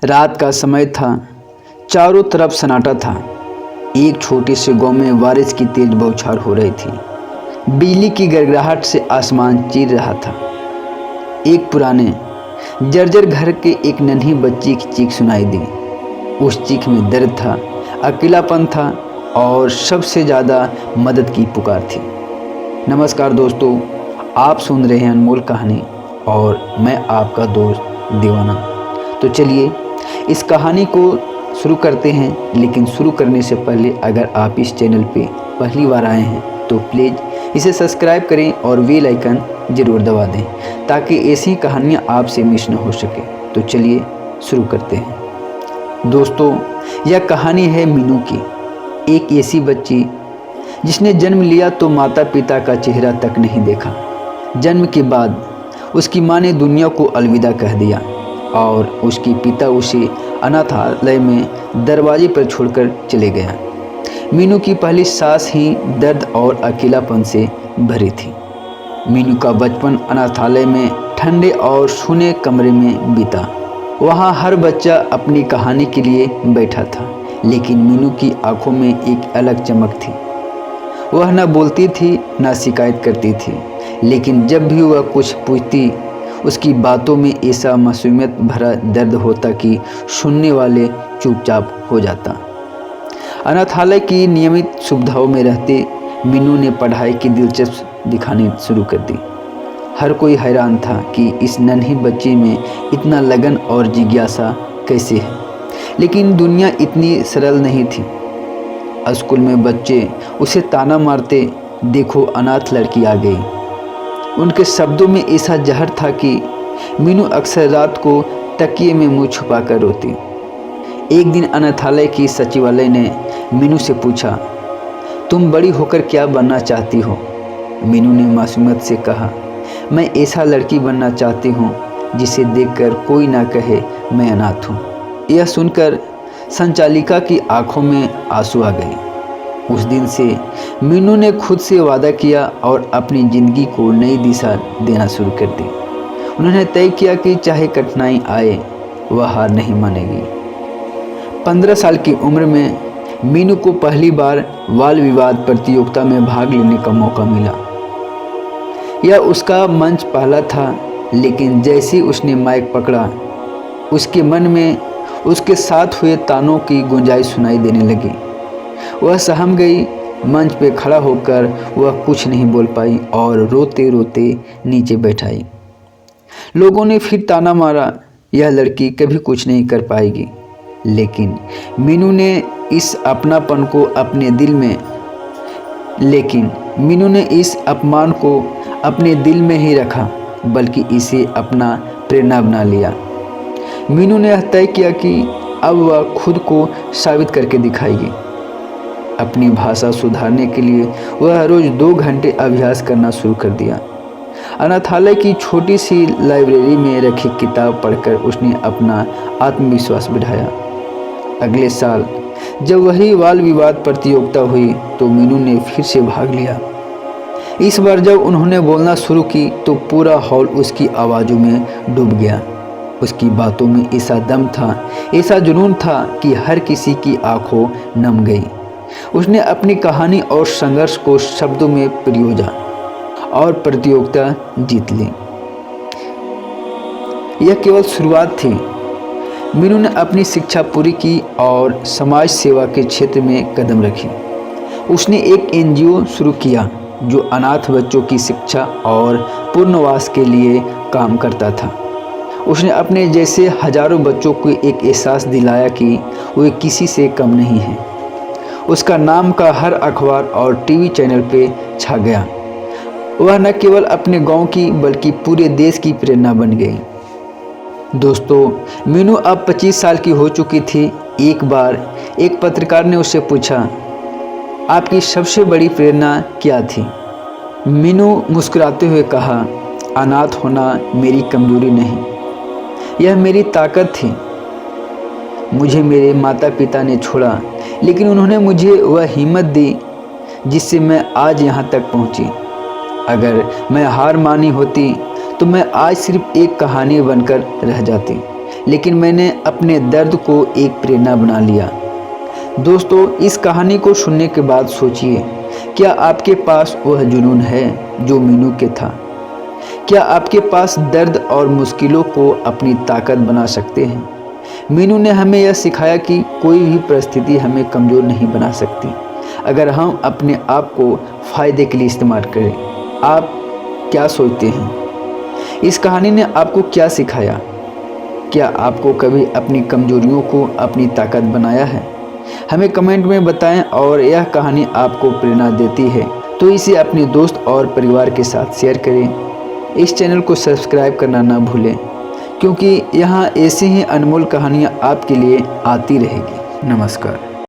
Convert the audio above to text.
रात का समय था। चारों तरफ सन्नाटा था। एक छोटे से गांव में बारिश की तेज बौछार हो रही थी। बिजली की गड़गड़ाहट से आसमान चीर रहा था। एक पुराने जर्जर घर के एक नन्ही बच्ची की चीख सुनाई दी। उस चीख में दर्द था, अकेलापन था और सबसे ज़्यादा मदद की पुकार थी। नमस्कार दोस्तों, आप सुन रहे हैं अनमोल कहानी और मैं आपका दोस्त दीवाना। तो चलिए इस कहानी को शुरू करते हैं। लेकिन शुरू करने से पहले अगर आप इस चैनल पे पहली बार आए हैं तो प्लीज़ इसे सब्सक्राइब करें और बेल आइकन ज़रूर दबा दें ताकि ऐसी कहानियाँ आपसे मिस न हो सके। तो चलिए शुरू करते हैं। दोस्तों, यह कहानी है मीनू की, एक ऐसी बच्ची जिसने जन्म लिया तो माता पिता का चेहरा तक नहीं देखा। जन्म के बाद उसकी माँ ने दुनिया को अलविदा कह दिया और उसके पिता उसे अनाथालय में दरवाजे पर छोड़कर चले गया। मीनू की पहली सांस ही दर्द और अकेलापन से भरी थी। मीनू का बचपन अनाथालय में ठंडे और सूने कमरे में बीता। वहाँ हर बच्चा अपनी कहानी के लिए बैठा था, लेकिन मीनू की आंखों में एक अलग चमक थी। वह न बोलती थी न शिकायत करती थी, लेकिन जब भी वह कुछ पूछती उसकी बातों में ऐसा मासूमियत भरा दर्द होता कि सुनने वाले चुपचाप हो जाता। अनाथालय की नियमित सुविधाओं में रहते मीनू ने पढ़ाई की दिलचस्प दिखानी शुरू कर दी। हर कोई हैरान था कि इस नन्ही बच्ची में इतना लगन और जिज्ञासा कैसे है, लेकिन दुनिया इतनी सरल नहीं थी। स्कूल में बच्चे उसे ताना मारते, देखो अनाथ लड़की आ गई। उनके शब्दों में ऐसा जहर था कि मीनू अक्सर रात को तकिए में मुंह छुपाकर रोती। एक दिन अनाथालय की सचिवालय ने मीनू से पूछा, तुम बड़ी होकर क्या बनना चाहती हो? मीनू ने मासूमियत से कहा, मैं ऐसा लड़की बनना चाहती हूँ जिसे देखकर कोई ना कहे मैं अनाथ हूँ। यह सुनकर संचालिका की आंखों में आंसू आ गए। उस दिन से मीनू ने खुद से वादा किया और अपनी ज़िंदगी को नई दिशा देना शुरू कर दी। उन्होंने तय किया कि चाहे कठिनाई आए वह हार नहीं मानेगी। 15 साल की उम्र में मीनू को पहली बार बाल विवाद प्रतियोगिता में भाग लेने का मौका मिला। यह उसका मंच पहला था, लेकिन जैसे उसने माइक पकड़ा उसके मन में उसके साथ हुए तानों की गुंजाइश सुनाई देने लगी। वह सहम गई। मंच पे खड़ा होकर वह कुछ नहीं बोल पाई और रोते रोते नीचे बैठाई। लोगों ने फिर ताना मारा, यह लड़की कभी कुछ नहीं कर पाएगी। लेकिन मीनू ने इस अपनापन को अपने दिल में इस अपमान को अपने दिल में ही रखा, बल्कि इसे अपना प्रेरणा बना लिया। मीनू ने तय किया कि अब वह खुद को साबित करके दिखाएगी। अपनी भाषा सुधारने के लिए वह रोज़ 2 घंटे अभ्यास करना शुरू कर दिया। अनाथालय की छोटी सी लाइब्रेरी में रखी किताब पढ़कर उसने अपना आत्मविश्वास बढ़ाया। अगले साल जब वही बाल विवाद प्रतियोगिता हुई तो मीनू ने फिर से भाग लिया। इस बार जब उन्होंने बोलना शुरू की तो पूरा हॉल उसकी आवाज़ों में डूब गया। उसकी बातों में ऐसा दम था, ऐसा जुनून था कि हर किसी की आंखों नम गई। उसने अपनी कहानी और संघर्ष को शब्दों में पिरोजा और प्रतियोगिता जीत ली। यह केवल शुरुआत थी। मीनू ने अपनी शिक्षा पूरी की और समाज सेवा के क्षेत्र में कदम रखी। उसने एक NGO शुरू किया जो अनाथ बच्चों की शिक्षा और पुनर्वास के लिए काम करता था। उसने अपने जैसे हजारों बच्चों को एक एहसास दिलाया कि वे किसी से कम नहीं हैं। उसका नाम का हर अखबार और टीवी चैनल पे छा गया। वह न केवल अपने गांव की बल्कि पूरे देश की प्रेरणा बन गई। दोस्तों, मीनू अब 25 साल की हो चुकी थी। एक बार एक पत्रकार ने उससे पूछा, आपकी सबसे बड़ी प्रेरणा क्या थी? मीनू मुस्कुराते हुए कहा, अनाथ होना मेरी कमजोरी नहीं, यह मेरी ताकत थी। मुझे मेरे माता पिता ने छोड़ा, लेकिन उन्होंने मुझे वह हिम्मत दी जिससे मैं आज यहाँ तक पहुँची। अगर मैं हार मानी होती तो मैं आज सिर्फ एक कहानी बनकर रह जाती, लेकिन मैंने अपने दर्द को एक प्रेरणा बना लिया। दोस्तों, इस कहानी को सुनने के बाद सोचिए, क्या आपके पास वह जुनून है जो मीनू के था? क्या आपके पास दर्द और मुश्किलों को अपनी ताकत बना सकते हैं? मीनू ने हमें यह सिखाया कि कोई भी परिस्थिति हमें कमज़ोर नहीं बना सकती, अगर हम अपने आप को फ़ायदे के लिए इस्तेमाल करें। आप क्या सोचते हैं? इस कहानी ने आपको क्या सिखाया? क्या आपको कभी अपनी कमज़ोरियों को अपनी ताकत बनाया है? हमें कमेंट में बताएं। और यह कहानी आपको प्रेरणा देती है तो इसे अपने दोस्त और परिवार के साथ शेयर करें। इस चैनल को सब्सक्राइब करना ना भूलें, क्योंकि यहाँ ऐसी ही अनमोल कहानियाँ आपके लिए आती रहेगी। नमस्कार।